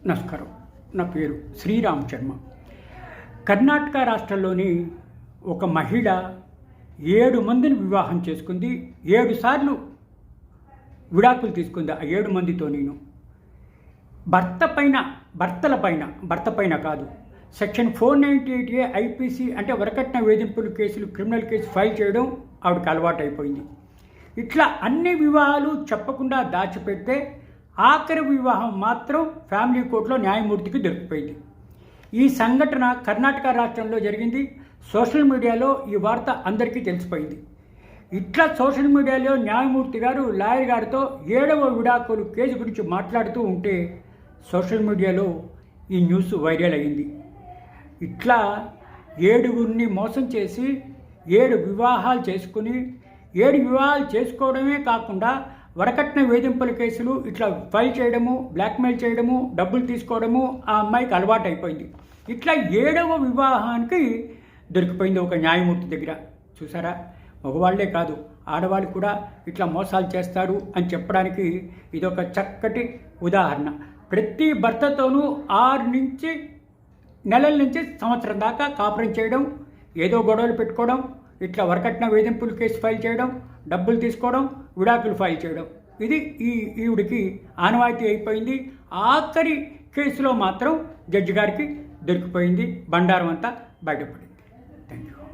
నమస్కారం. నా పేరు శ్రీరామ్ శర్మ. కర్ణాటక రాష్ట్రంలోని ఒక మహిళ 7 మందిని వివాహం చేసుకుంది. 7 సార్లు విడాకులు తీసుకుంది. ఆ 7 మందితో నేను భర్త పైన కాదు, సెక్షన్ 498A ఐపీసీ అంటే వరకట్న వేధింపుల కేసులు, క్రిమినల్ కేసు ఫైల్ చేయడం ఆవిడకి అలవాటు అయిపోయింది. ఇట్లా అన్ని వివాహాలు చెప్పకుండా దాచిపెడితే ఆఖరి వివాహం మాత్రం ఫ్యామిలీ కోర్టులో న్యాయమూర్తికి దొరికిపోయింది. ఈ సంఘటన కర్ణాటక రాష్ట్రంలో జరిగింది. సోషల్ మీడియాలో ఈ వార్త అందరికీ తెలిసిపోయింది. ఇట్లా సోషల్ మీడియాలో న్యాయమూర్తి గారు లాయర్ గారితో 7వ విడాకులు కేసు గురించి మాట్లాడుతూ ఉంటే సోషల్ మీడియాలో ఈ న్యూస్ వైరల్ అయింది. ఇట్లా 7గురిని మోసం చేసి 7 వివాహాలు చేసుకుని 7 వివాహాలు చేసుకోవడమే కాకుండా వరకట్న వేధింపుల కేసులు ఇట్లా ఫైల్ చేయడము, బ్లాక్మెయిల్ చేయడము, డబ్బులు తీసుకోవడము ఆ అమ్మాయికి అలవాటు అయిపోయింది. ఇట్లా 7వ వివాహానికి దొరికిపోయింది ఒక న్యాయమూర్తి దగ్గర. చూసారా, మగవాళ్లే కాదు ఆడవాళ్ళు కూడా ఇట్లా మోసాలు చేస్తారు అని చెప్పడానికి ఇదొక చక్కటి ఉదాహరణ. ప్రతి భర్తతోనూ 6 నెలల నుంచి సంవత్సరం దాకా కాపురం చేయడం, ఏదో గొడవలు పెట్టుకోవడం, ఇట్లా వరకట్న వేధింపుల కేసు ఫైల్ చేయడం, డబ్బులు తీసుకోవడం, విడాకులు ఫైల్ చేయడం, ఇది ఈవిడికి ఆనవాయితీ అయిపోయింది. ఆఖరి కేసులో మాత్రం జడ్జి గారికి దొరికిపోయింది. బండారం అంతా బయటపడింది. Thank you.